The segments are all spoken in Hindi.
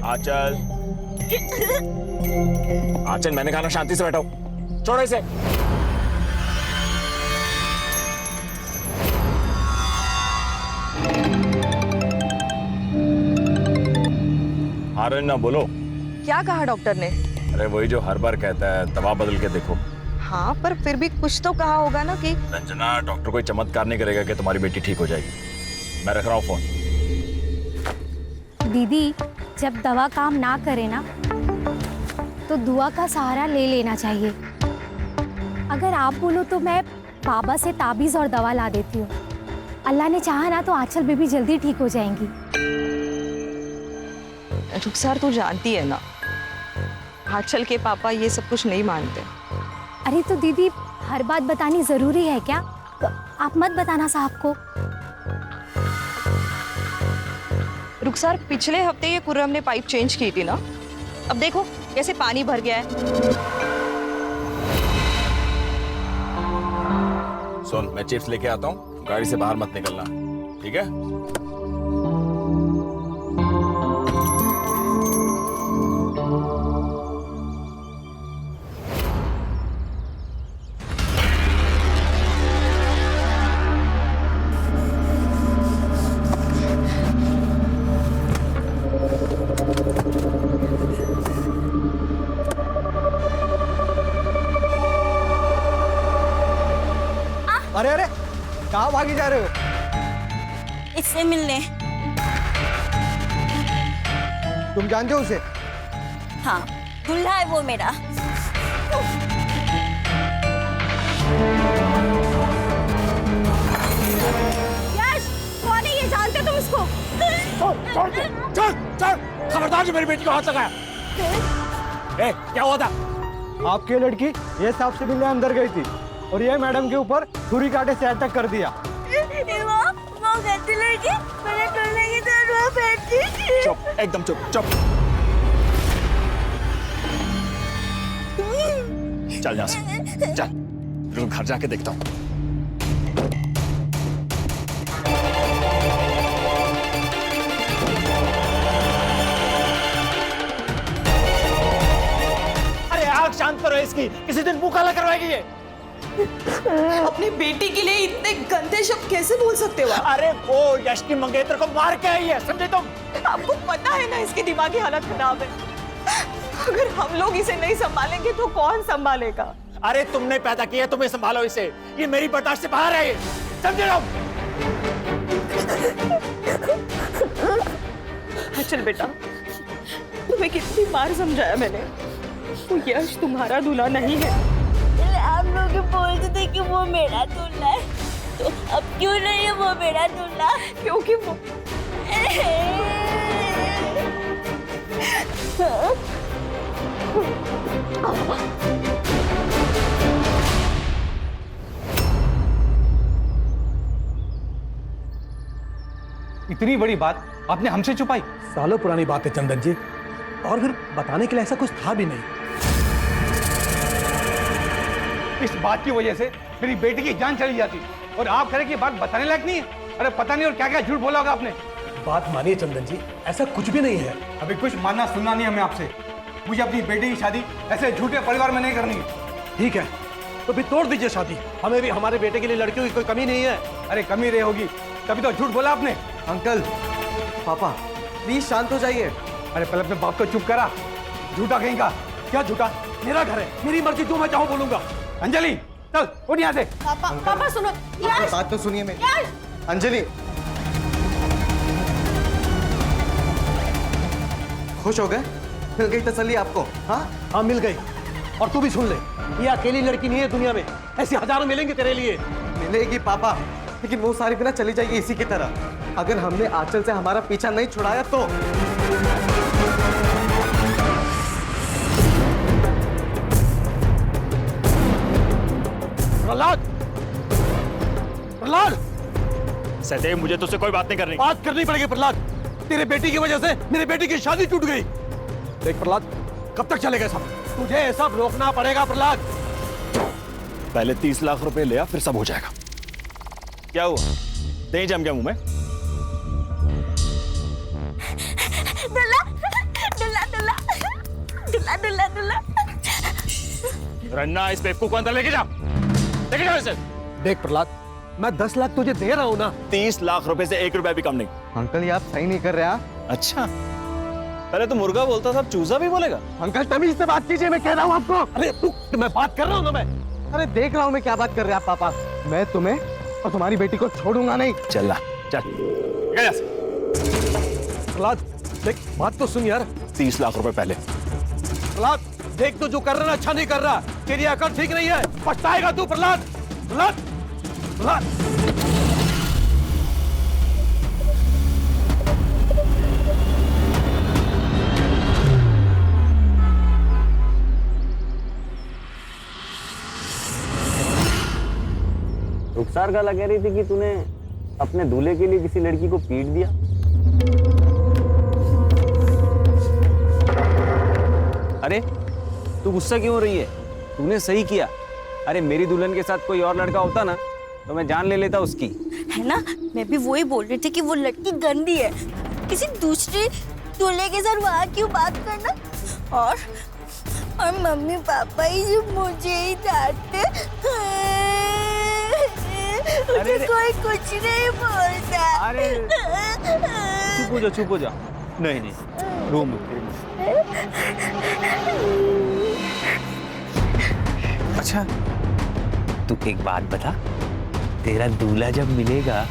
आंचल, आंचल मैंने कहा ना शांति से बैठो, छोड़ो इसे। हारे ना बोलो। क्या कहा डॉक्टर ने? अरे वही जो हर बार कहता है, दवा बदल के देखो। हाँ, पर फिर भी कुछ तो कहा होगा ना कि रंजना, डॉक्टर कोई चमत्कार नहीं करेगा कि तुम्हारी बेटी ठीक हो जाएगी। मैं रख रहा हूँ फोन। दीदी, जब दवा काम ना करे ना तो दुआ का सहारा ले लेना चाहिए। अगर आप बोलो तो मैं बाबा से ताबीज और दवा ला देती हूँ। अल्लाह ने चाहा ना तो आंचल बेबी जल्दी ठीक हो जाएंगी। रुखसार, तू जानती है ना, आंचल के पापा ये सब कुछ नहीं मानते। अरे तो दीदी, हर बात बतानी जरूरी है क्या? तो आप मत बताना साहब को। रुखसार, पिछले हफ्ते ये खुर्रम ने पाइप चेंज की थी ना, अब देखो कैसे पानी भर गया है। सुन, मैं चिप्स लेके आता हूँ, गाड़ी से बाहर मत निकलना, ठीक है? अरे अरे, कहाँ भागी जा रहे हो? इससे मिलने। तुम जानते हो उसे? हाँ, दूल्हा है वो मेरा। यश, कौन है ये? जानते तुम इसको? छोड़, चल, चल, खबरदार जो मेरी बेटी को हाथ लगाया। ए, क्या हुआ था? आपकी लड़की ये साहब से मिलने अंदर गई थी और ये मैडम के ऊपर छुरी कांटे से अटैक कर दिया। वो गलती लड़की मेरे दूल्हे की तरह बैठी थी। चुप, एकदम चुप, चुप। चल यहाँ से, चल, तेरे को घर जाके देखता हूँ। अरे आग शांत करो इसकी, किसी दिन मुंह काला करवाएगी ये। अपनी बेटी के लिए इतने गंदे शब्द कैसे बोल सकते हो आप? अरे वो यश की मंगेतर को मार के आई है, समझे तुम? आपको पता है ना इसकी दिमागी हालत खराब है। अगर हम लोग इसे नहीं संभालेंगे तो कौन संभालेगा? अरे तुमने पैदा किया, तुम्हें संभालो इसे। ये मेरी बर्दाश्त से बाहर है, समझे लोग? चल बेटा, तुम्हें कितनी बार समझाया मैंने, वो यश तुम्हारा दूल्हा नहीं है। आप लोग बोलते थे कि वो मेरा दूल्हा है, तो अब क्यों नहीं है वो मेरा दूल्हा? क्योंकि वो इतनी बड़ी बात आपने हमसे छुपाई? सालों पुरानी बात है चंदन जी, और फिर बताने के लिए ऐसा कुछ था भी नहीं। इस बात की वजह से मेरी बेटी की जान चली जाती और आप कह रहे कि बात बताने लायक नहीं है। अरे पता नहीं और क्या क्या झूठ बोला होगा आपने। बात मानिए चंदन जी, ऐसा कुछ भी नहीं है। अभी कुछ मानना सुनना नहीं हमें आपसे। मुझे अपनी बेटी की शादी ऐसे झूठे परिवार में नहीं करनी है। ठीक है, तो फिर तोड़ दीजिए शादी। हमें भी हमारे बेटे के लिए लड़कियों की कोई कमी नहीं है। अरे कमी रही होगी, तभी तो झूठ बोला आपने। अंकल, पापा, प्लीज शांत हो जाइए। अरे पहले अपने बाप को चुप करा, झूठा कहीं का। क्या झूठा? मेरा घर है, मेरी मर्जी, जो मैं चाहूँ बोलूंगा। अंजलि चल उठ यहाँ से। पापा सुनो। यश, बात तो सुनिए मेरी। यश, अंजलि, खुश हो गए? मिल गई तसल्ली आपको? हाँ हाँ, मिल गई। और तू भी सुन ले, ये अकेली लड़की नहीं है दुनिया में, ऐसी हजारों मिलेंगे तेरे लिए। मिलेगी पापा, लेकिन वो सारी बिना चली जाएगी इसी की तरह। अगर हमने आंचल से हमारा पीछा नहीं छुड़ाया तो। प्रहलाद, प्रहलाद, सदैव मुझे तुझसे कोई बात नहीं करनी। बात करनी पड़ेगी प्रहलाद। तेरे बेटी की वजह से मेरे बेटी की शादी टूट गई। देख प्रहलाद, कब तक चलेगा सब? तुझे ये सब रोकना पड़ेगा प्रहलाद। पहले 30 लाख रुपए लिया, फिर सब हो जाएगा। क्या हुआ? दही जम गया मुंह में? दूल्हा, दुल्ला दुल्ला। रन्ना, इस बेवकूफ को अंदर लेके जाओ, लेके जाओ इसे। देख प्रहलाद, मैं 10 लाख तुझे दे रहा हूँ ना। 30 लाख रुपए से 1 रुपया भी कम नहीं। अंकल ये आप सही नहीं कर रहे हैं। अच्छा, पहले तो मुर्गा बोलता था, अब चूजा भी बोलेगा? अंकल तमीज से बात कीजिए, मैं कह रहा हूँ आपको। अरे तू, मैं बात कर रहा हूँ ना मैं। अरे देख रहा हूँ मैं क्या बात कर रहे हैं आप पापा। मैं तुम्हें और तुम्हारी बेटी को छोड़ूंगा नहीं। चल चल, गया से। प्रहलाद देख, बात तो सुन यार। 30 लाख रुपए पहले। प्रहलाद देख, तू जो कर रहा है ना अच्छा नहीं कर रहा। तेरी अकल ठीक नहीं है, पछताएगा तू प्रहलाद। प्रहलाद, प्रहलाद। रुखसार गाला कह रही थी कि तूने अपने दूल्हे के लिए किसी लड़की को पीट दिया। अरे तू गुस्सा क्यों हो रही है? तूने सही किया। अरे मेरी दुल्हन के साथ कोई और लड़का होता ना तो मैं जान ले लेता उसकी। है ना, मैं भी वही बोल रही थी कि वो लड़की गंदी है। किसी दूसरे दूल्हे के साथ वहाँ क्यों बात करना। और मम्मी पापा ही जो मुझे ही डांटते। अरे कोई कुछ नहीं बोलता। अरे चुप हो जा। नहीं नहीं, रूम अच्छा तू एक बात बता, तेरा दूल्हा जब मिलेगा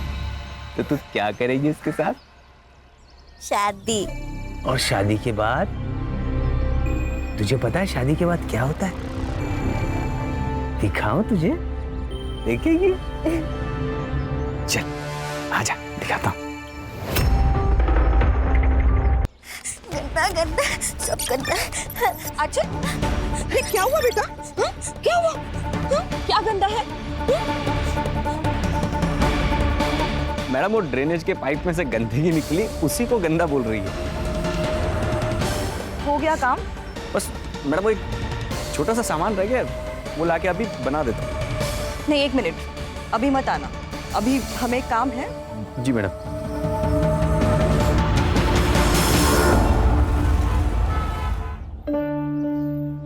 तो तू क्या करेगी उसके साथ? शादी। और शादी के बाद तुझे पता है शादी के बाद क्या होता है? दिखाऊं तुझे? देखेगी? चल आजा, दिखाता हूं। गंदा गंदा सब गंदा। अच्छा, ये क्या हुआ बेटा? हाँ? क्या हुआ? हाँ? क्या गंदा है? मैडम वो ड्रेनेज के पाइप में से गंदगी निकली, उसी को गंदा बोल रही है। हो गया काम? बस मैडम वो एक छोटा सा सामान रह गया, वो लाके अभी बना देता हूं। नहीं, 1 मिनट, अभी मत आना, अभी हमें काम है। जी मैडम।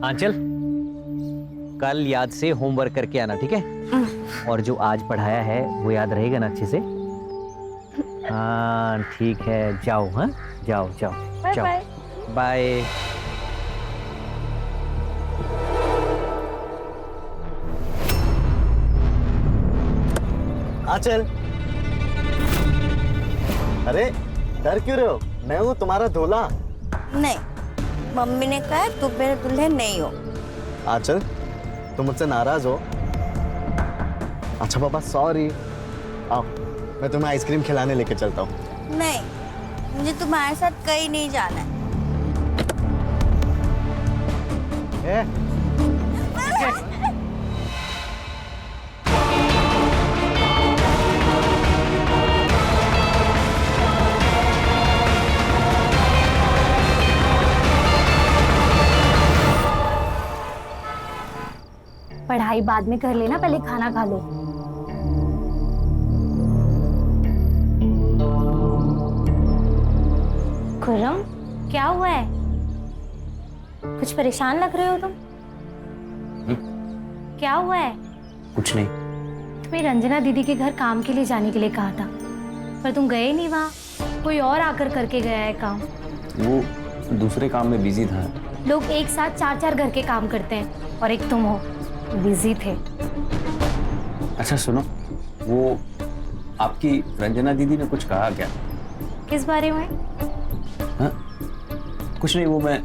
आंचल, कल याद से होमवर्क करके आना, ठीक है? और जो आज पढ़ाया है वो याद रहेगा ना अच्छे से? हाँ ठीक है, जाओ। हाँ जाओ जाओ जाओ, बाय। आंचल, अरे डर क्यों रहे हो? मैं हूँ तुम्हारा दूल्हा। नहीं, मम्मी ने कहा तुम मेरे दूल्हे नहीं हो। आंचल, तुम मुझसे नाराज हो? अच्छा पापा सॉरी। आओ मैं तुम्हें आइसक्रीम खिलाने लेके चलता हूँ। नहीं, मुझे तुम्हारे साथ कहीं नहीं जाना है। पढ़ाई बाद में कर लेना, पहले खाना खा लो। खुर्रम, क्या हुआ है? कुछ परेशान लग रहे हो तुम। क्या हुआ है? कुछ नहीं। तुम्हें रंजना दीदी के घर काम के लिए जाने के लिए कहा था, पर तुम गए नहीं वहाँ। कोई और आकर करके गया है काम। वो दूसरे काम में बिजी था। लोग एक साथ 4-4 घर के काम करते हैं और एक तुम हो, बिजी थे। अच्छा सुनो, वो आपकी रंजना दीदी ने कुछ कहा क्या? किस बारे में? हाँ? कुछ नहीं, वो मैं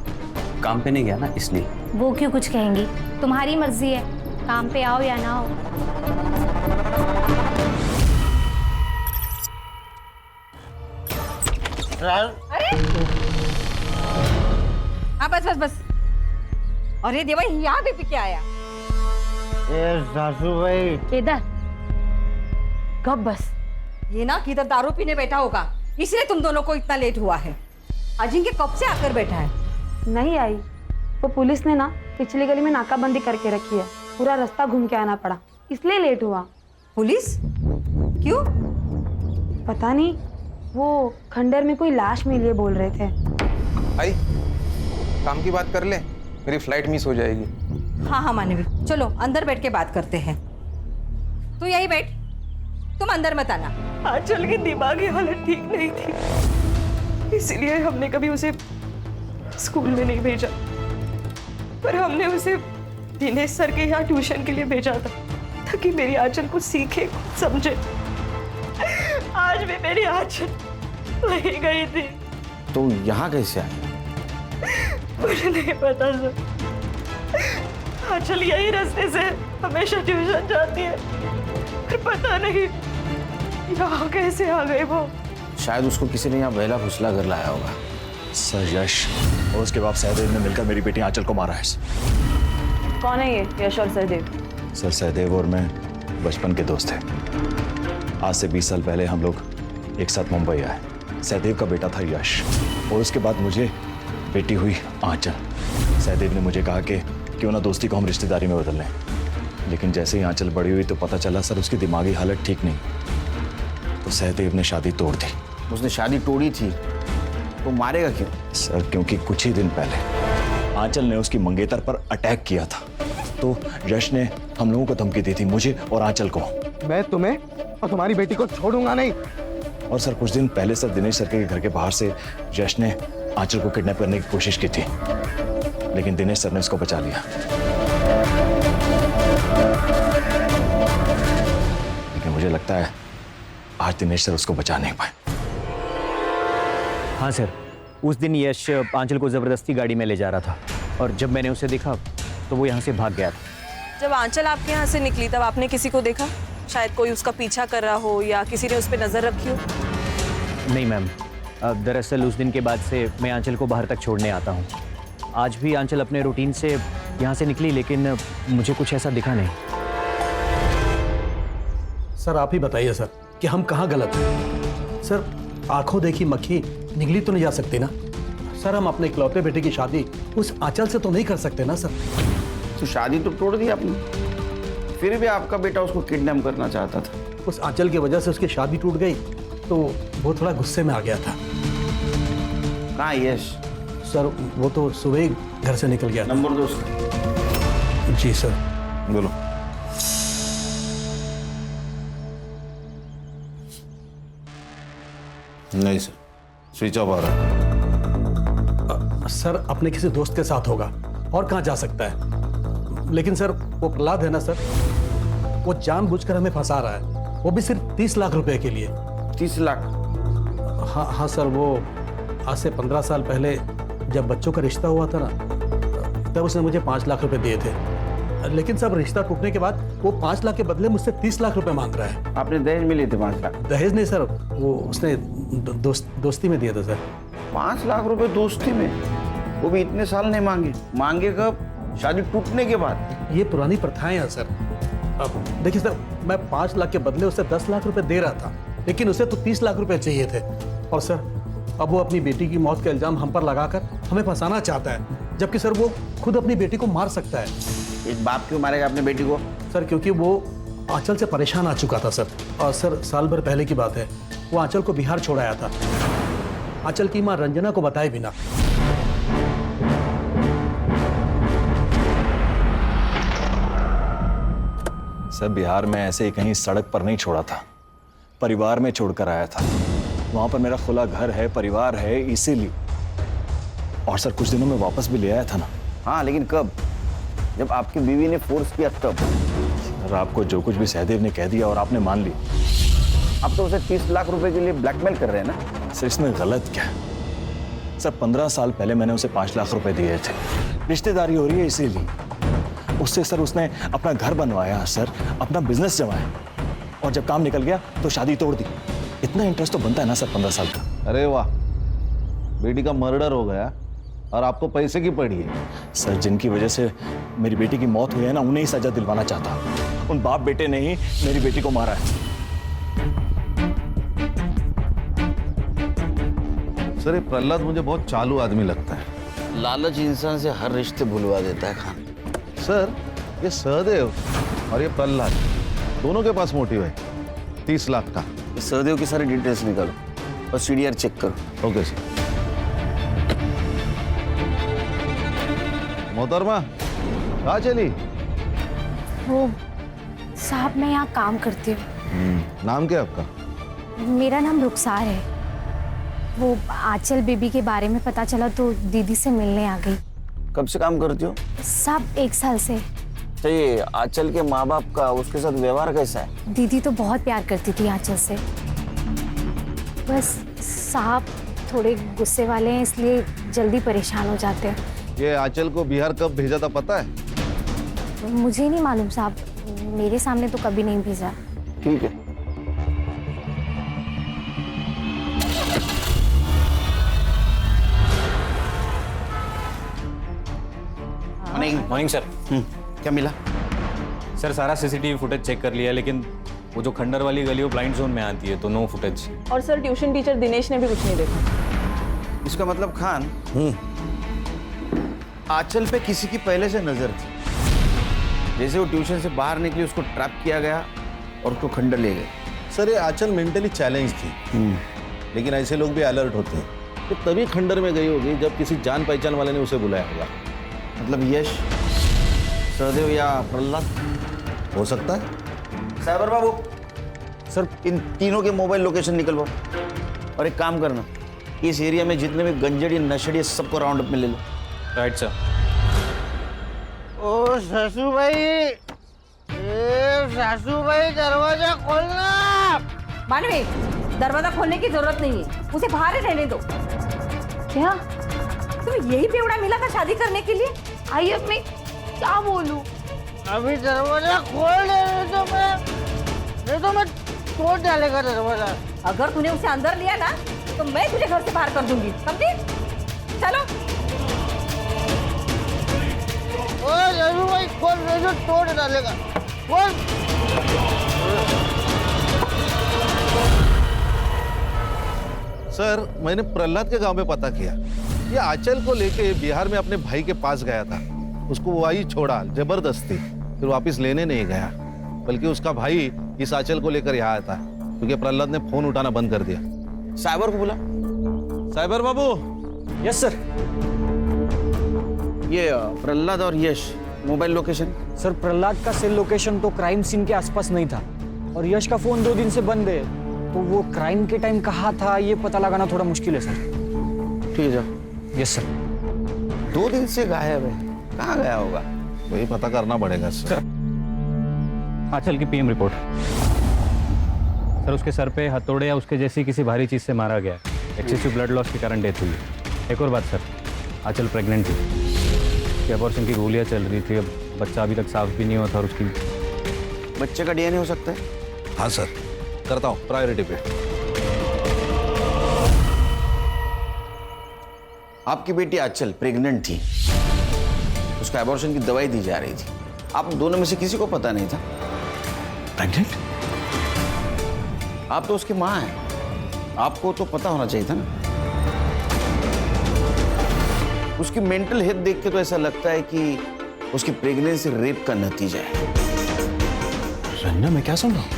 काम पे नहीं गया ना इसलिए। वो क्यों कुछ कहेंगी? तुम्हारी मर्जी है, काम पे आओ या ना आओ। हाँ बस। अरे देवा, यहाँ भी पी के आया। सासू भाई, केदार, कब बस। ये ना किधर दारू पीने बैठा होगा, इसलिए तुम दोनों को इतना लेट हुआ है। अजिंक्य कब से आकर बैठा है? नहीं आई, वो पुलिस ने ना पिछली गली में नाकाबंदी करके रखी है, पूरा रास्ता घूम के आना पड़ा, इसलिए लेट हुआ। पुलिस? क्यों? पता नहीं, वो खंडर में कोई लाश मिली है बोल रहे थे। भाई काम की बात कर ले, मेरी फ्लाइट मिस हो जाएगी। हाँ हाँ मानवी, चलो अंदर बैठ के बात करते हैं। तू यही बैठ, तुम अंदर मत आना। आंचल की दिमागी हालत ठीक नहीं थी, इसलिए हमने कभी उसे स्कूल में नहीं भेजा, पर हमने उसे दिनेश सर के यहाँ ट्यूशन के लिए भेजा था ताकि मेरी आंचल कुछ सीखे, कुछ समझे। आज भी मेरी आंचल वही गई थी। तो यहाँ कैसे आए? मुझे नहीं पता सर, आंचल यही रास्ते से हमेशा ट्यूशन जाती है, पर पता नहीं यहाँ कैसे आ गई वो। शायद उसको किसी ने यहाँ बहला फुसला कर लाया होगा। सर यश और उसके बाप सहदेव ने मिलकर मेरी बेटी आंचल को मारा है। कौन है ये यश और सहदेव? सर सहदेव और मैं बचपन के दोस्त थे। आज से 20 साल पहले हम लोग एक साथ मुंबई आए। सहदेव का बेटा था यश और उसके बाद मुझे बेटी हुई आंचल। सहदेव ने मुझे कहा कि क्यों ना दोस्ती को हम रिश्तेदारी में बदल लें, लेकिन जैसे ही आंचल बड़ी हुई तो पता चला सर उसकी दिमागी हालत ठीक नहीं, तो सहदेव ने शादी तोड़ दी। उसने शादी तोड़ी थी तो मारेगा क्यों? सर क्योंकि कुछ ही दिन पहले आंचल ने उसकी मंगेतर पर अटैक किया था, तो यश ने हम लोगों को धमकी दी थी, मुझे और आंचल को। मैं तुम्हें और तुम्हारी बेटी को छोड़ूंगा नहीं। और सर कुछ दिन पहले सर दिनेश सर के घर के बाहर से यश ने आंचल को किडनैप करने की कोशिश की थी, लेकिन दिनेश सर ने उसको बचा लिया। लेकिन मुझे लगता है आज दिनेश सर उसको बचा नहीं पाए। हाँ सर, उस दिन यश आंचल को जबरदस्ती गाड़ी में ले जा रहा था और जब मैंने उसे देखा तो वो यहाँ से भाग गया था। जब आंचल आपके यहाँ से निकली तब आपने किसी को देखा? शायद कोई उसका पीछा कर रहा हो या किसी ने उस पर नजर रखी हो। नहीं मैम, दरअसल उस दिन के बाद से मैं आंचल को बाहर तक छोड़ने आता हूँ। आज भी आंचल अपने रूटीन से यहाँ से निकली, लेकिन मुझे कुछ ऐसा दिखा नहीं। सर आप ही बताइए सर कि हम कहाँ गलत हैं? सर आंखों देखी मक्खी निगली तो नहीं जा सकती ना सर। हम अपने इकलौते बेटे की शादी उस आंचल से तो नहीं कर सकते ना सर। तो शादी तो तोड़ दी आपने, फिर भी आपका बेटा उसको किडनैप करना चाहता था। उस आंचल की वजह से उसकी शादी टूट गई तो वो थोड़ा गुस्से में आ गया था। कहाँ यश? सर वो तो सुबह ही घर से निकल गया था। नंबर दो उसका। जी सर। बोलो। नहीं सर, स्विच ऑफ आ रहा है। सर अपने किसी दोस्त के साथ होगा, और कहाँ जा सकता है? लेकिन सर वो प्रहलाद है ना सर, वो जानबूझकर हमें फंसा रहा है, वो भी सिर्फ 30 लाख रुपए के लिए। 30 लाख? हाँ हाँ सर, वो आज से 15 साल पहले जब बच्चों का रिश्ता हुआ था ना, तब उसने मुझे 5 लाख रुपए दिए थे। लेकिन सब रिश्ता टूटने के बाद वो 5 लाख के बदले मुझसे 30 लाख रुपए मांग रहा है। आपने दहेज में लिए थे 5 लाख? दहेज नहीं सर, वो उसने दोस्ती में दिया था सर। 5 लाख रुपए दोस्ती में? वो भी इतने साल नहीं मांगे? मांगे कब? शादी टूटने के बाद? ये पुरानी प्रथाएं हैं सर। अब देखिए सर, मैं 5 लाख के बदले उसे 10 लाख रुपए दे रहा था, लेकिन उसे तो 30 लाख रुपए चाहिए थे। और सर अब वो अपनी बेटी की मौत का इल्जाम हम पर लगाकर हमें फंसाना चाहता है, जबकि सर वो खुद अपनी बेटी को मार सकता है। एक बाप क्यों मारेगा अपने बेटी को? सर क्योंकि वो आंचल से परेशान आ चुका था सर। और सर साल भर पहले की बात है, वो आंचल को बिहार छोड़ आया था, आंचल की मां रंजना को बताए बिना। सर बिहार में ऐसे ही कहीं सड़क पर नहीं छोड़ा था, परिवार में छोड़कर आया था। वहां पर मेरा खुला घर है, परिवार है, इसीलिए। और सर कुछ दिनों में वापस भी ले आया था ना। हाँ लेकिन कब? जब आपकी बीवी ने फोर्स किया तब? सर आपको जो कुछ भी सहदेव ने कह दिया और आपने मान लिया। आप तो उसे 30 लाख रुपए के लिए ब्लैकमेल कर रहे हैं ना? सर इसमें गलत क्या है? सर 15 साल पहले मैंने उसे 5 लाख रुपए दिए थे, रिश्तेदारी हो रही है इसीलिए। उससे सर उसने अपना घर बनवाया सर, अपना बिजनेस जमाया, और जब काम निकल गया तो शादी तोड़ दी। इतना इंटरेस्ट तो बनता है ना सर 15 साल का। अरे वाह, बेटी का मर्डर हो गया और आपको पैसे की पड़ी है। सर जिनकी वजह से मेरी बेटी की मौत हुई है ना, उन्हें ही सजा दिलवाना चाहता हूं। उन बाप बेटे ने ही मेरी बेटी को मारा है। सर ये प्रहलाद मुझे बहुत चालू आदमी लगता है। लालच इंसान से हर रिश्ते भुलवा देता है खान। सर ये सहदेव और ये प्रहलाद दोनों के पास मोटिव है 30 लाख का। सहदेव की सारी डिटेल्स निकालो और सीडीआर चेक करो। Okay sir. मोहतरमा कहाँ चली? वो साहब मैं यहाँ काम करती हूँ। नाम क्या आपका? मेरा नाम रुखसार है। वो आंचल बेबी के बारे में पता चला तो दीदी से मिलने आ गई। कब से काम करती हो? साहब 1 साल से। तो ये आंचल के माँ बाप का उसके साथ व्यवहार कैसा है? दीदी तो बहुत प्यार करती थी आंचल से। बस साहब थोड़े गुस्से वाले हैं, इसलिए जल्दी परेशान हो जाते हैं। ये आंचल को बिहार कब भेजा था पता है? मुझे नहीं मालूम साहब, मेरे सामने तो कभी नहीं भेजा। ठीक है। Morning sir. क्या मिला? सर सारा सीसीटीवी फुटेज चेक कर लिया, लेकिन वो जो खंडर वाली गली वो ब्लाइंड जोन में आती है, तो नो फुटेज। और सर ट्यूशन टीचर दिनेश ने भी कुछ नहीं देखा। इसका मतलब खान आंचल पे किसी की पहले से नजर थी। जैसे वो ट्यूशन से बाहर निकली उसको ट्रैप किया गया और उसको खंडर ले गए। सर ये आंचल मेंटली चैलेंज थी, लेकिन ऐसे लोग भी अलर्ट होते हैं। तो तभी खंडर में गई होगी जब किसी जान पहचान वाले ने उसे बुलाया होगा। मतलब यश, सहदेव या प्रहलाद हो सकता है। साइबर बाबू सर इन तीनों के मोबाइल लोकेशन निकलवाओ और एक काम करना, इस एरिया में जितने भी गंजड़ी नशेड़ी सबको राउंड अप में ले लो। Right sir. ओ सासू भाई, सासू भाई दरवाजा खोलना। मानवी, दरवाजा खोलने की जरूरत नहीं है, उसे बाहर ही रहने दो। क्या तुम्हें यही बेवड़ा मिला था शादी करने के लिए? आई अब मैं क्या बोलूं? अभी दरवाजा खोल दे तो मैं तोड़ डालेगा दरवाजा। अगर तूने उसे अंदर लिया ना तो मैं तुझे घर से बाहर कर दूंगी, समझी? चलो। ओ सासू भाई खोल दे तो तोड़ डालेगा। खोल। सर मैंने प्रहलाद के गांव में पता किया, ये आंचल को लेके बिहार में अपने भाई के पास गया था। उसको वही छोड़ा जबरदस्ती, फिर वापस लेने नहीं गया, बल्कि उसका भाई इस आंचल को लेकर यहाँ आया था, क्योंकि प्रहलाद ने फोन उठाना बंद कर दिया। साइबर को बुला। साइबर बाबू। Yes sir. ये प्रहलाद और Yash mobile location? Sir Prahlad का सेल लोकेशन तो क्राइम सीन के आसपास नहीं था, और यश का फोन 2 दिन से बंद है, तो वो क्राइम के टाइम कहाँ था ये पता लगाना थोड़ा मुश्किल है सर। ठीक है जाओ। Yes sir. 2 दिन से गायब है, कहाँ गया होगा? वही पता करना पड़ेगा सर। आंचल की पीएम रिपोर्ट। सर उसके सर पे हथौड़े या उसके जैसी किसी भारी चीज से मारा गया, एक्सेसिव ब्लड लॉस के कारण डेथ हुई। एक और बात सर, आंचल प्रेग्नेंट थी, अबॉर्शन की गोलियां चल रही थी, अब बच्चा अभी तक साफ भी नहीं हुआ था, और उसकी बच्चे का डीएनए हो सकता है? हाँ सर, करता हूँ प्रायोरिटी पे। आपकी बेटी आंचल प्रेग्नेंट थी, उसका एबॉर्शन की दवाई दी जा रही थी, आप दोनों में से किसी को पता नहीं था? प्रेग्नेंट? आप तो उसकी माँ हैं, आपको तो पता होना चाहिए था ना। उसकी मेंटल हेल्थ देख के तो ऐसा लगता है कि उसकी प्रेगनेंसी रेप का नतीजा है। रन्ना मैं क्या सुन रहा हूँ?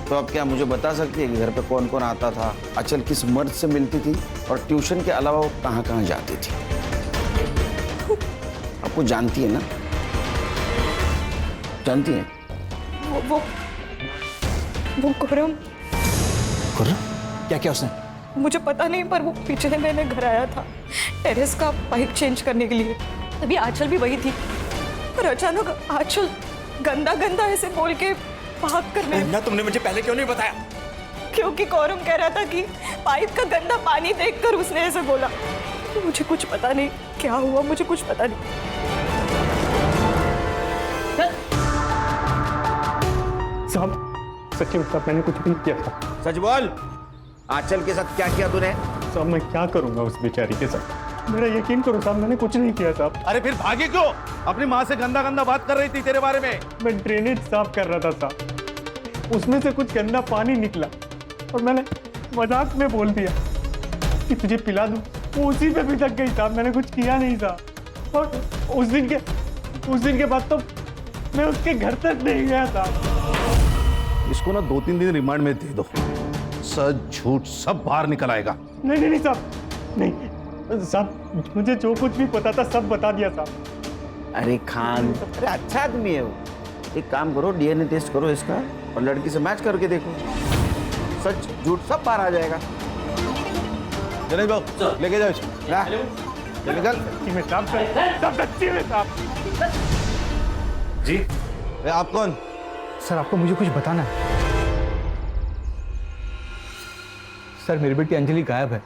तो आप क्या मुझे बता सकती है कि घर पे कौन कौन आता था, आंचल किस मर्द से मिलती थी, और ट्यूशन के अलावा वो कहाँ कहाँ जाती थी? आपको जानती है ना? जानती है? वो खुर्रम। क्या क्या उसने? मुझे पता नहीं, पर वो पिछले महीने घर आया था टेरेस का पाइप चेंज करने के लिए, तभी आंचल भी वही थी, पर अचानक आंचल गंदा गंदा ऐसे बोल के भाग करने। ना तुमने मुझे पहले क्यों नहीं बताया? क्योंकि कौरम कह रहा था कि पाइप का गंदा पानी देखकर उसने ऐसे बोला। मुझे कुछ पता नहीं क्या हुआ, मुझे कुछ पता नहीं। साहब सच्ची में साहब मैंने कुछ भी नहीं किया था। सच बोल, आंचल के साथ क्या किया तूने? साहब मैं क्या करूंगा उस बेचारी के साथ, मेरा यकीन करो साहब, मैंने कुछ नहीं किया साहब। अरे फिर भागी क्यों? अपनी माँ से गंदा गंदा बात कर रही थी तेरे बारे में। मैं ड्रेनेज साफ कर रहा था साहब, उसमें से कुछ गंदा पानी निकला और मैंने मजाक में बोल दिया कि तुझे पिला दूं, वो उसी पे भी तक गई साहब, मैंने कुछ किया नहीं साहब। और उस दिन के बाद तो मैं उसके घर तक नहीं गया साहब। इसको ना 2-3 दिन रिमांड में दे दो, सच झूठ सब बाहर निकल आएगा। नहीं साहब, नहीं, साहब मुझे जो कुछ भी पता था सब बता दिया साहब। अरे खान, अरे अच्छा आदमी है वो। एक काम करो, डीएनए टेस्ट करो इसका और लड़की से मैच करके देखो, सच झूठ सब बाहर आ जाएगा। गणेश बाबू लेके जाओ इसको। ला, चल निकल। सब सच्ची में साहब। जी आप कौन? सर आपको मुझे कुछ बताना है। सर मेरी बेटी अंजलि गायब है।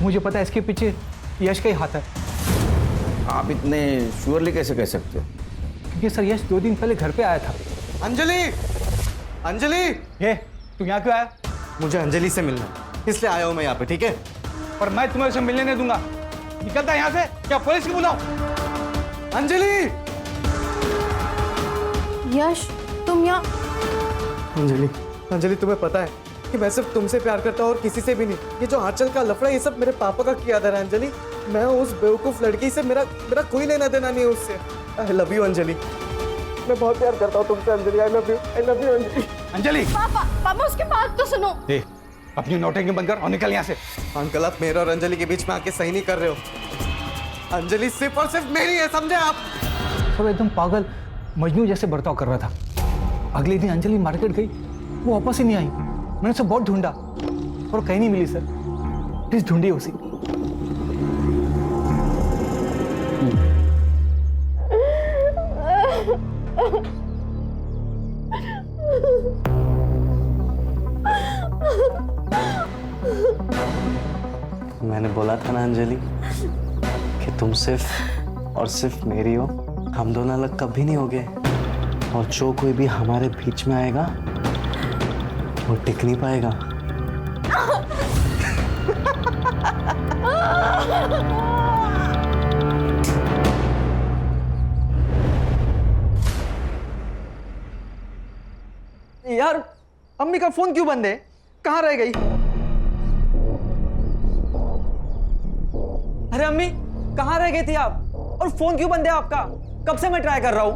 मुझे पता है इसके पीछे यश का ही हाथ है। आप इतने श्योरली कैसे कह सकते हो? क्योंकि सर यश 2 दिन पहले घर पे आया था। अंजलि, अंजलि, ये तू यहाँ क्यों आया? मुझे अंजलि से मिलना है, इसलिए आया हूँ मैं यहाँ पे, ठीक है? पर मैं तुम्हें उसे मिलने नहीं दूंगा। निकलता यहाँ से, क्या पुलिस की बुलाऊं? अंजलि! यश तुम यहाँ? अंजलि, अंजलि तुम्हें पता है कि मैं सिर्फ तुमसे प्यार करता हूँ और किसी से भी नहीं। ये जो आंचल का लफड़ा, ये सब मेरे पापा का किया था अंजलि। मैं उस बेवकूफ लड़की से मेरा कोई लेना देना नहीं है उससे। आई लव यू अंजलि, मैं बहुत प्यार करता हूँ तुमसे Anjali. I love you Anjali. Anjali पापा उसकी बात तो सुनो। ए, अपनी नौटंकी बंद कर और निकल यहाँ से। अंकल आप मेरे और अंजलि के बीच में आके सही नहीं कर रहे हो। अंजलि सिर्फ और सिर्फ मेरी है, समझे आप? सब एकदम पागल मजनू जैसे बर्ताव कर रहा था। अगले दिन अंजलि मार्केट गई, वो वापस ही नहीं आई। मैंने उसे बहुत ढूंढा और कहीं नहीं मिली। सर प्लीज ढूंढिए उसे। मैंने बोला था ना अंजलि कि तुम सिर्फ और सिर्फ मेरी हो। हम दोनों अलग कभी नहीं होंगे, और जो कोई भी हमारे बीच में आएगा वो टिक नहीं पाएगा। यार अम्मी का फोन क्यों बंद है? कहाँ रह गई? अरे अम्मी कहाँ रह गई थी आप? और फोन क्यों बंद है आपका? कब से मैं ट्राई कर रहा हूँ।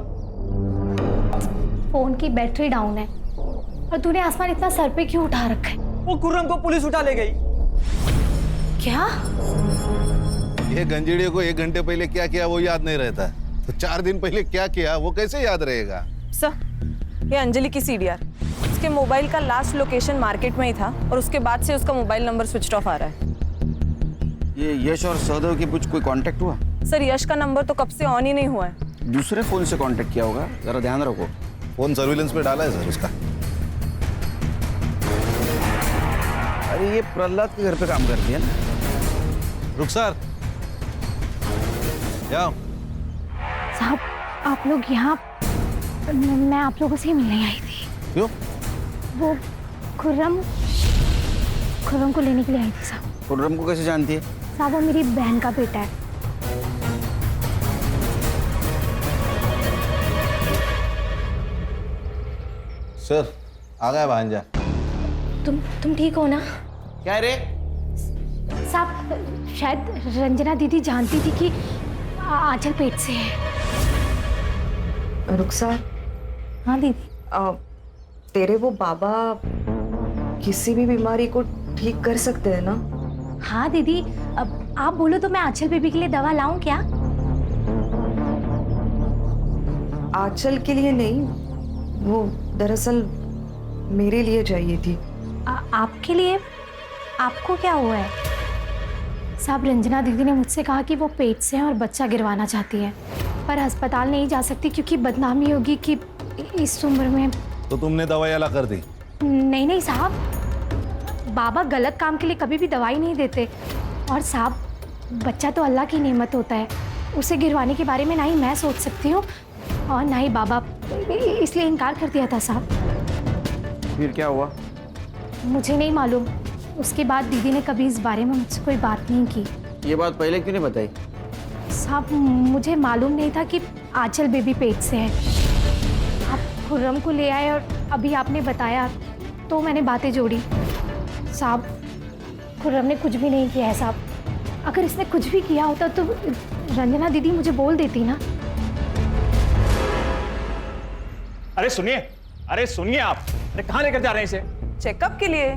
फोन की बैटरी डाउन है। और तूने आसमान इतना सर पे क्यों उठा रखा है? वो खुर्रम को पुलिस उठा ले गई। क्या? ये गंजीड़े को 1 घंटे पहले क्या किया वो याद नहीं रहता, तो 4 दिन पहले क्या किया वो कैसे याद रहेगा? सर ये अंजलि की सीडीआर, उसके मोबाइल का लास्ट लोकेशन मार्केट में ही था और उसके बाद से उसका मोबाइल नंबर स्विच ऑफ आ रहा है। ये यश और सहदेव के बीच कोई कांटेक्ट हुआ? सर यश का नंबर तो कब से ऑन ही नहीं हुआ है। दूसरे फोन से कांटेक्ट किया होगा, जरा ध्यान रखो। फोन सर्विलेंस पे डाला है सर उसका। अरे ये प्रहलाद के घर पे काम करती है ना? रुखसार क्या? साहब आप लोग यहाँ? मैं आप लोगों से मिलने आई थी। क्यों? वो खुर्रम को लेने के लिए आई थी साहब। खुर्रम को कैसे जानती है? साहब वो मेरी बहन का बेटा है। सर आ गया भांजा। तुम ठीक हो ना? क्या रे? साहब शायद रंजना दीदी जानती थी कि आंचल पेट से है। रुखसार। हाँ दीदी। तेरे वो बाबा किसी भी बीमारी को ठीक कर सकते हैं ना? हाँ दीदी, अब आप बोलो तो मैं आंचल बेबी के लिए दवा लाऊं क्या? आंचल के लिए नहीं, वो दरअसल मेरे लिए चाहिए थी। आपके लिए? आपको क्या हुआ है? साहब रंजना दीदी ने मुझसे कहा कि वो पेट से है और बच्चा गिरवाना चाहती है, पर अस्पताल नहीं जा सकती क्योंकि बदनामी होगी कि इस उम्र में। तो तुमने दवाई अला कर दी? नहीं साहब, बाबा गलत काम के लिए कभी भी दवाई नहीं देते। और साहब बच्चा तो अल्लाह की नेमत होता है, उसे गिरवाने के बारे में ना ही मैं सोच सकती हूँ और ना ही बाबा, इसलिए इनकार कर दिया था साहब। फिर क्या हुआ? मुझे नहीं मालूम। उसके बाद दीदी ने कभी इस बारे में मुझसे कोई बात नहीं की। ये बात पहले क्यों नहीं बताई? साहब मुझे मालूम नहीं था कि आंचल बेबी पेट से है। आप खुर्रम को ले आए और अभी आपने बताया तो मैंने बातें जोड़ी। साहब खुर्रम ने कुछ भी नहीं किया है साहब। अगर इसने कुछ भी किया होता तो रंजना दीदी मुझे बोल देती ना। अरे सुनिए आप, अरे कहाँ लेकर जा रहे हैं इसे? चेकअप के लिए।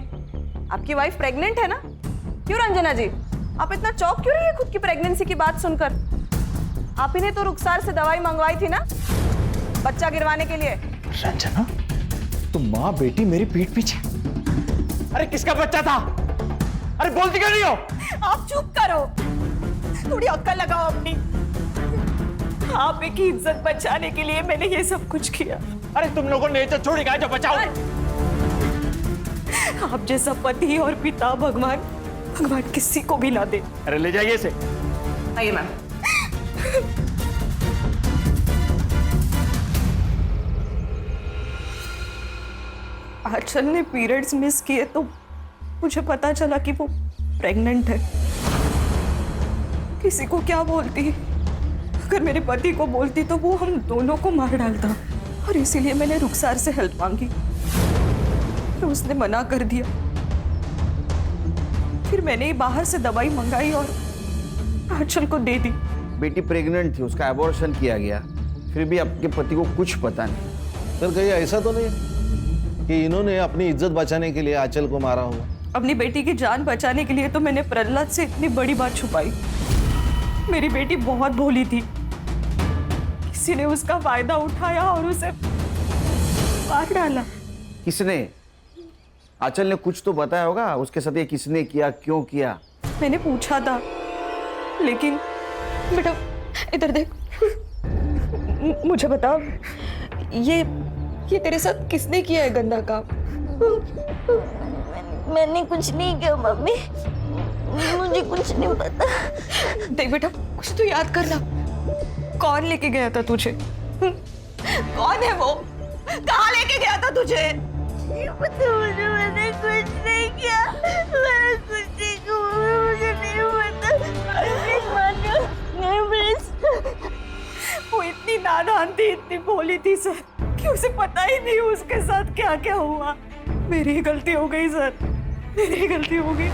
आपकी वाइफ प्रेग्नेंट है ना? क्यों रंजना जी? आप इतना चौंक क्यों रही है खुद की प्रेगनेंसी की बात सुनकर? आप ही ने तो रुखसार से दवाई मंगवाई थी ना, बच्चा गिरवाने के लिए। रंजना, तो माँ बेटी मेरी पीठ पीछे। अरे किसका बच्चा था? अरे बोलती क्यों नहीं हो? आप चुप करो, थोड़ी अक्ल लगाओ अपनी। आप की इज्जत बचाने के लिए मैंने ये सब कुछ किया। अरे तुम लोगों ने तो छोड़ी गाय जो बचाओ। आप जैसा पति और पिता भगवान किसी को भी ना दे। अरे ले जाइए इसे। आइए मैम। आंचल ने पीरियड्स मिस किए तो मुझे पता चला कि वो प्रेग्नेंट है। किसी को क्या बोलती, अगर मेरे पति को बोलती तो वो हम दोनों को मार डालता, और इसीलिए मैंने रुखसार से हेल्प मांगी, तो उसने मना कर दिया। फिर मैंने ही बाहर से दवाई मंगाई और आंचल को दे दी। बेटी प्रेग्नेंट थी, उसका एबॉर्शन किया गया, फिर भी आपके पति को कुछ पता नहीं। सर कहीं ऐसा तो नहीं कि इन्होंने अपनी इज्जत बचाने के लिए आंचल को मारा होगा? अपनी बेटी की जान बचाने के लिए तो मैंने प्रहलाद से इतनी बड़ी बात छुपाई। मेरी बेटी बहुत भोली थी, किसी ने उसका फायदा उठाया और उसे मार डाला। किसने? आंचल ने कुछ तो बताया होगा उसके साथ, ये किसने किया, क्यों किया? मैंने पूछा था, लेकिन बेटा इधर देख, मुझे बता, ये तेरे साथ किसने किया है गंदा काम? मैंने कुछ नहीं किया मम्मी, मुझे कुछ नहीं पता। देख बेटा, कुछ तो याद करना, कौन लेके गया था तुझे? कौन है वो? कहाँ लेके गया था तुझे? मुझे मैंने कुछ नहीं किया, मैंने कुछ नहीं किया, मुझे नहीं पता। वो इतनी नादान थी, इतनी भोली थी सर, कि उसे पता ही नहीं उसके साथ क्या क्या हुआ। मेरी गलती हो गई सर, मेरी गलती हो गई।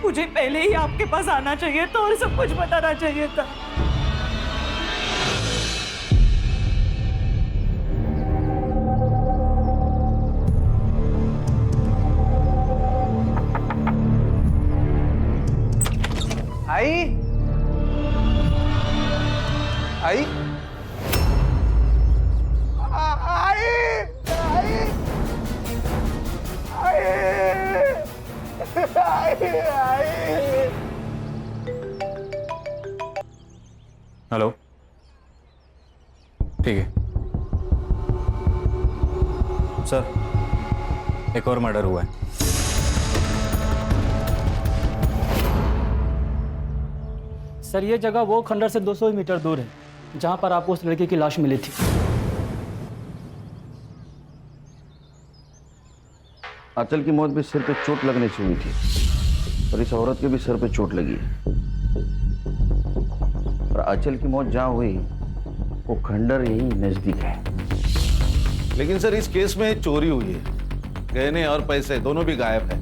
मुझे पहले ही आपके पास आना चाहिए था और सब कुछ बताना चाहिए था। आई आई हेलो, ठीक है सर, एक और मर्डर हुआ है। सर ये जगह वो खंडर से 200 मीटर दूर है जहां पर आपको उस लड़की की लाश मिली थी। आंचल की मौत भी सिर पे चोट लगने से हुई थी, और इस औरत के भी सिर पे चोट लगी है। और आंचल की मौत जहां हुई वो खंडर यही नजदीक है। लेकिन सर इस केस में चोरी हुई है, गहने और पैसे दोनों भी गायब है,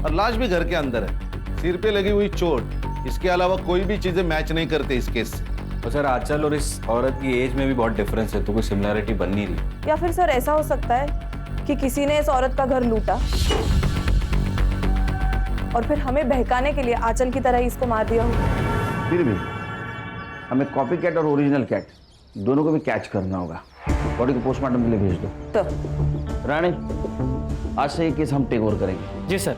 और लाश भी घर के अंदर है। सिर पे लगी हुई चोट, इसके अलावा कोई भी चीजें मैच नहीं करते इस केस से। तो सर आंचल और इस औरत की एज में भी बहुत डिफरेंस है, तो कोई सिमिलरिटी बन नहीं रही। या फिर सर ऐसा हो सकता है कि किसी ने इस औरत का घर लूटा और फिर हमें बहकाने के लिए आंचल की तरह ही इसको मार दिया हो। फिर भी हमें कॉपी कैट और ओरिजिनल कैट दोनों को भी कैच करना होगा। बॉडी को पोस्टमार्टम के लिए भेज दो। तो रानी, आज से ये केस हम टेक ओवर करेंगे। जी सर।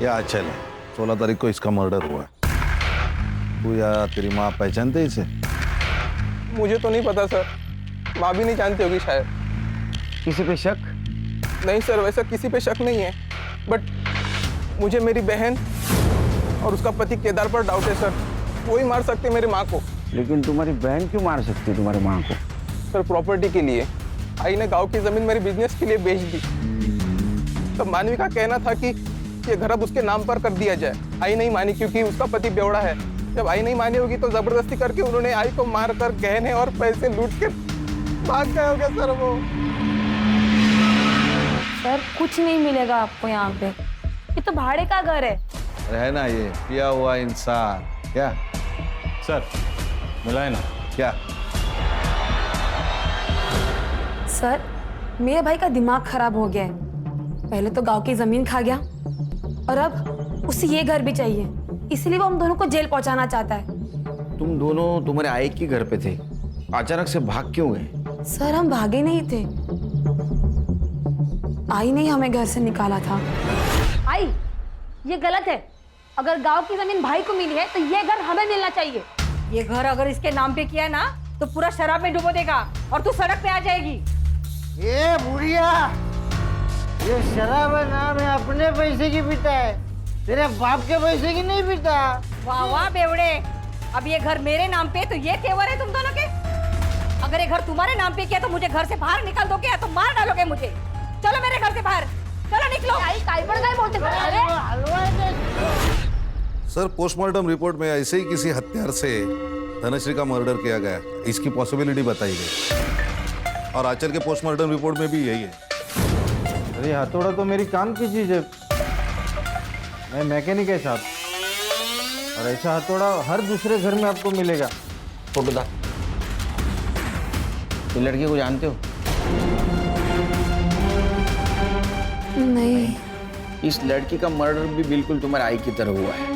ये आंचल है, 16 तारीख को इसका मर्डर हुआ है। तू या तेरी माँ पहचानते इसे? मुझे तो नहीं पता सर, माँ भी नहीं जानती होगी शायद। किसी पे शक? नहीं सर, वैसा किसी पे शक नहीं है, बट मुझे मेरी बहन और उसका पति केदार पर डाउट है सर। वो ही मार सकते मेरी माँ को। लेकिन तुम्हारी बहन क्यों मार सकती है तुम्हारी माँ को? सर प्रॉपर्टी के लिए। आई ने गांव की जमीन मेरी बिजनेस के लिए बेच दी। तब मानवी का कहना था कि ये घर अब उसके नाम पर कर दिया जाए। आई नहीं मानी क्योंकि उसका पति बेवड़ा है। जब आई नहीं मानी होगी तो जबरदस्ती करके उन्होंने आई को मारकर गहने और पैसे लूट के भाग गए होंगे सर वो। सर कुछ नहीं मिलेगा आपको यहाँ पे, ये तो भाड़े का घर है। रहना ये पिया हुआ इंसान। क्या सर मिला है ना? क्या सर मेरे भाई का दिमाग खराब हो गया है, पहले तो गांव की जमीन खा गया और अब उसे ये घर भी चाहिए, इसलिए वो हम दोनों को जेल पहुंचाना चाहता है। तुम दोनों तुम्हारे आई के घर पे थे, अचानक से भाग क्यों गए? सर हम भागे नहीं थे, आई ने हमें घर से निकाला था। आई, ये गलत है। अगर गांव की जमीन भाई को मिली है तो ये घर हमें मिलना चाहिए। ये घर अगर इसके नाम पे किया ना तो पूरा शराब में डुबो देगा और तू सड़क पे आ जाएगी। ये बुढ़िया, ये शराब नाम है, अपने पैसे की पीता है, तेरे बाप के पैसे की नहीं पीता। वाह वाह बेवड़े, अब ये घर मेरे नाम पे तो ये तेवर है तुम दोनों के। अगर ये घर तुम्हारे नाम पे किया तो मुझे घर से बाहर निकाल दोगे या तो मार डालोगे मुझे। चलो मेरे घर से बाहर, चलो निकलो। आई काय पर काय बोलते हो? अरे सर, पोस्टमार्टम रिपोर्ट में ऐसे ही किसी हत्यार से धनश्री का मर्डर किया गया, इसकी पॉसिबिलिटी बताई गई और आंचल के पोस्टमार्टम रिपोर्ट में भी यही है। अरे हथौड़ा तो मेरी काम की चीज है, मैं मैकेनिक है साहब, और ऐसा हथौड़ा हर दूसरे घर में आपको मिलेगा। फोटो दा। ये लड़की को जानते हो? नहीं। इस लड़की का मर्डर भी बिल्कुल तुम्हारे आई की तरह हुआ है,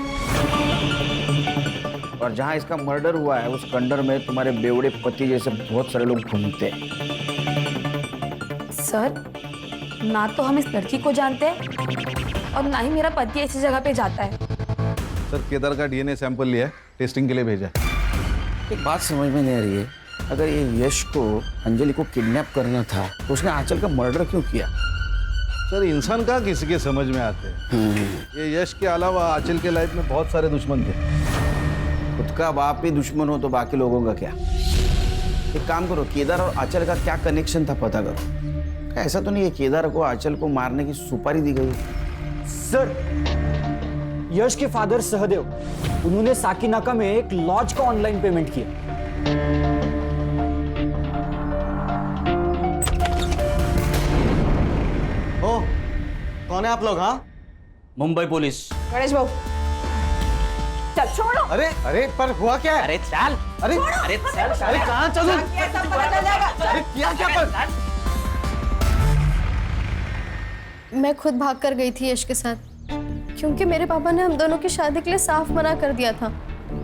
और जहां इसका मर्डर हुआ है उस खंडर में तुम्हारे बेवड़े पति जैसे बहुत सारे लोग घूमते हैं। सर, ना तो हम इस लड़की को जानते हैं और ना ही मेरा पति ऐसी जगह पे जाता है। सर, केदार का डीएनए सैंपल लिया है, टेस्टिंग के लिए भेजा है। एक बात समझ में नहीं आ रही है, अगर ये यश को अंजलि को किडनैप करना था तो उसने आंचल का मर्डर क्यों किया? सर, इंसान कहाँ किसी के समझ में आते हैं। ये यश के अलावा आंचल के लाइफ में बहुत सारे दुश्मन थे। खुद का बाप ही दुश्मन हो तो बाकी लोगों का क्या? एक काम करो, केदार और आंचल का क्या कनेक्शन था पता करो। ऐसा तो नहीं है केदार को आंचल को मारने की सुपारी दी गई? सर, यश के फादर सहदेव, उन्होंने साकिनाका में एक लॉज का ऑनलाइन पेमेंट किया। ओ, कौन है आप लोग? हाँ, मुंबई पुलिस। गणेश भाऊ, चल छोड़ो। अरे अरे, पर हुआ क्या है? अरे चल, अरे अरे चल, अरे कहाँ चलूं? अरे क्या क्या पर? मैं खुद भाग कर गई थी यश के साथ, क्योंकि मेरे पापा ने हम दोनों की शादी के लिए साफ मना कर दिया था।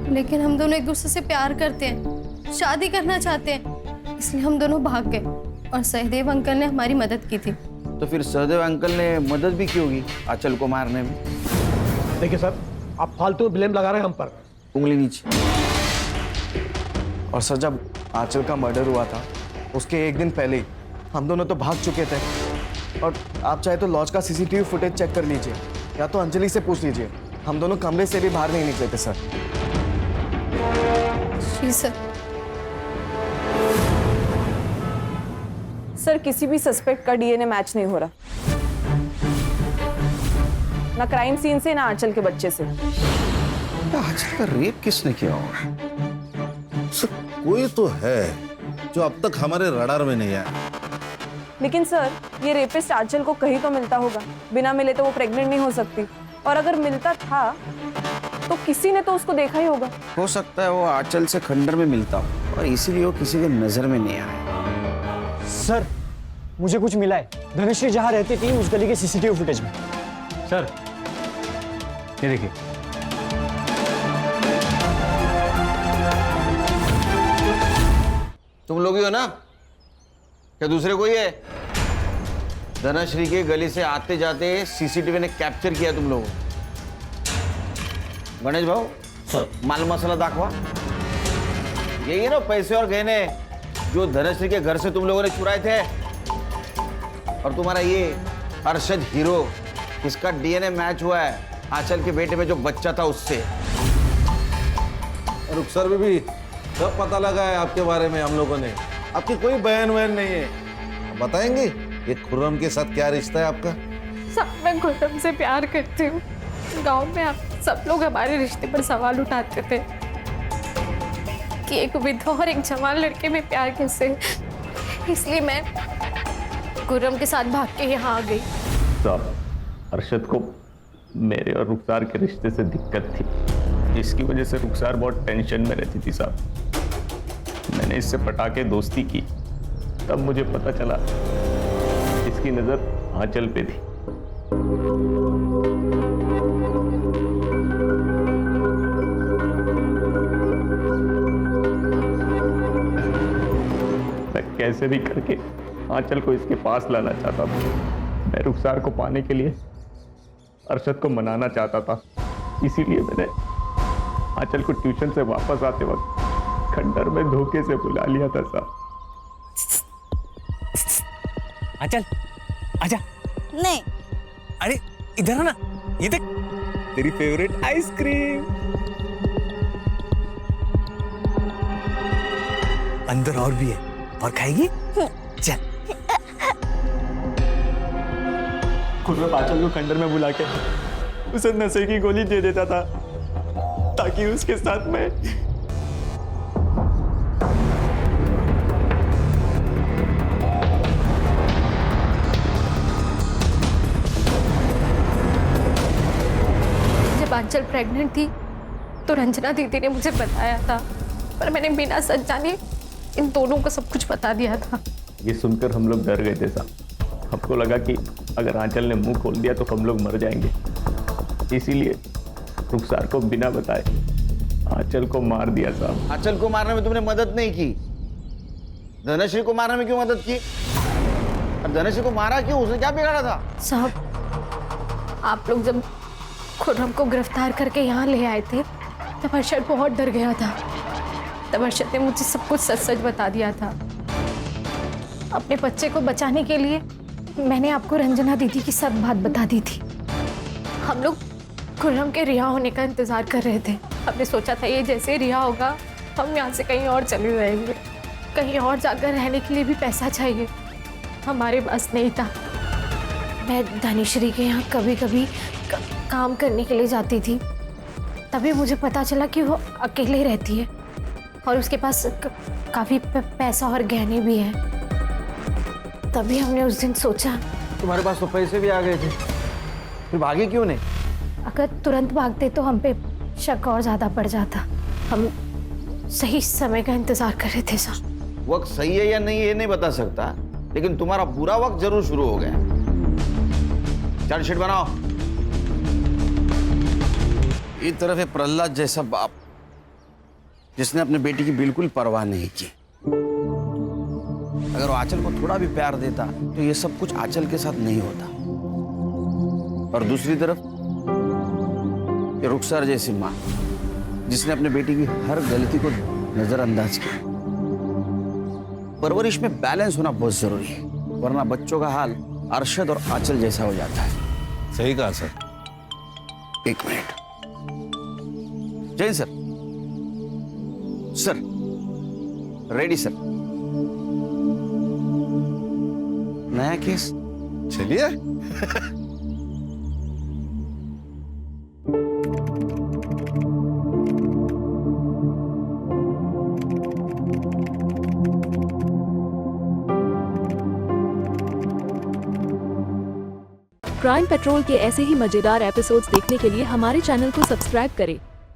लेकिन हम दोनों एक दूसरे से प्यार करते हैं, शादी करना चाहते हैं, इसलिए हम दोनों भाग गए और सहदेव अंकल ने हमारी मदद की थी। तो फिर सहदेव अंकल ने मदद भी की होगी आंचल को मारने में। देखिए सर, आप फालतू ब्लेम लगा रहे हैं हम पर। उंगली नीचे। और सर, जब आंचल का मर्डर हुआ था उसके एक दिन पहले ही हम दोनों तो भाग चुके थे। और आप चाहे तो लॉज का सीसीटीवी फुटेज चेक कर लीजिए या तो अंजलि से पूछ लीजिए, हम दोनों कमरे से भी बाहर नहीं निकले थे सर। जी सर। सर, किसी भी सस्पेक्ट का डीएनए मैच नहीं हो रहा, ना क्राइम सीन से ना आंचल के बच्चे से। आंचल का रेप किसने किया होगा? सर, कोई तो है जो अब तक हमारे रडार में नहीं आया। लेकिन सर, ये रेपिस्ट आंचल को कहीं तो मिलता होगा, बिना मिले तो वो प्रेग्नेंट नहीं हो सकती, और अगर मिलता था तो किसी ने तो उसको देखा ही होगा। हो सकता है वो आंचल से खंडर में मिलता हो और इसीलिए वो किसी के नजर में नहीं आया। सर, मुझे कुछ मिला है, धनश्री जहां रहती थी उस गली के सीसीटीवी फुटेज में। सर, ये देखिए। तुम लोग ही हो ना? क्या दूसरे कोई है? धनश्री के गली से आते जाते सीसीटीवी ने कैप्चर किया तुम लोगों। गणेश भाऊ, माल मसाला दाखवा। यही ना पैसे और गहने जो धनश्री के घर से तुम लोगों ने चुराए थे। और तुम्हारा ये अरशद हीरो, इसका डीएनए मैच हुआ है आंचल के बेटे में जो बच्चा था उससे। रुखसर भी सब पता लगा है आपके बारे में हम लोगों ने। आपकी कोई बहन वहन नहीं है, बताएंगे ये खुर्रम के साथ क्या रिश्ता है आपका? सब मैं खुर्रम से प्यार करती हूँ। गांव में आप सब लोग हमारे रिश्ते पर सवाल उठाते थे कि एक विधवा और एक जवान लड़के में प्यार कैसे, इसलिए मैं खुर्रम के साथ भाग के यहाँ आ गई। साहब, अरशद को मेरे और रुखसार के रिश्ते से दिक्कत थी, इसकी वजह से रुखसार बहुत टेंशन में रहती थी साहब। मैंने इससे पटा के दोस्ती की, तब मुझे पता चला इसकी नज़र आंचल पे थी। कैसे भी करके आंचल को इसके पास लाना चाहता था। मैं रुखसार को पाने के लिए अरशद को मनाना चाहता था, इसीलिए मैंने आंचल को ट्यूशन से वापस आते वक्त खंडर में धोखे से बुला लिया था साहब। आंचल आजा। नहीं। अरे इधर ना, ये देख तेरी फेवरेट आइसक्रीम। अंदर और भी है, और खाएगी? चल। खुद में आंचल को खंडर में बुला के उसे नशे की गोली दे देता था ताकि उसके साथ में जब आंचल प्रेग्नेंट थी तो रंजना दीदी ने मुझे बताया था, पर मैंने बिना सच जाने इन दोनों को सब कुछ बता दिया था। ये सुनकर हम लोग डर गए थे साहब। हमको लगा कि अगर आंचल ने मुंह खोल दिया तो हम लोग मर जाएंगे, इसीलिए रुखसार को बिना बताए आंचल को मार दिया साहब। आंचल को मारने में तुमने मदद नहीं की, धनश्री को मारने में क्यों मदद की? और धनश्री को मारा क्यों? उसने क्या बिगाड़ा था? साहब, आप लोग जब खुर्रम को गिरफ्तार करके यहाँ ले आए थे तब अरशद बहुत डर गया था। तब अरशद ने मुझे सब कुछ सच सच बता दिया था। अपने बच्चे को बचाने के लिए मैंने आपको रंजना दीदी की सब बात बता दी थी। हम लोग खुर्रम के रिहा होने का इंतजार कर रहे थे। हमने सोचा था ये जैसे रिहा होगा हम यहाँ से कहीं और चले जाएंगे। कहीं और जाकर रहने के लिए भी पैसा चाहिए, हमारे पास नहीं था। मैं धनश्री के यहाँ कभी कभी काम करने के लिए जाती थी, तभी मुझे पता चला कि वो अकेले रहती है और उसके पास काफ़ी पैसा और गहने भी हैं। तभी हमने उस दिन सोचा तुम्हारे पास तो पैसे भी आ गए थे, फिर भागे क्यों नहीं? अगर तुरंत भागते तो हम पे शक और ज़्यादा पड़ जाता। हम सही समय का इंतज़ार कर रहे थे साहब। वक्त सही है या नहीं ये नहीं बता सकता, लेकिन तुम्हारा बुरा वक्त जरूर शुरू हो गया। चार्जशीट बनाओ। एक तरफ है प्रहलाद जैसा बाप जिसने अपने बेटी की बिल्कुल परवाह नहीं की। अगर वो आंचल को थोड़ा भी प्यार देता तो ये सब कुछ आंचल के साथ नहीं होता। और दूसरी तरफ ये रुखसार जैसी माँ जिसने अपने बेटी की हर गलती को नजरअंदाज किया। परवरिश में बैलेंस होना बहुत जरूरी है, वरना बच्चों का हाल अरशद और आंचल जैसा हो जाता है। सही कहा सर। एक minute. Jain sir. Sir ready sir. नया केस। चलिए। क्राइम पेट्रोल के ऐसे ही मजेदार एपिसोड्स देखने के लिए हमारे चैनल को सब्सक्राइब करें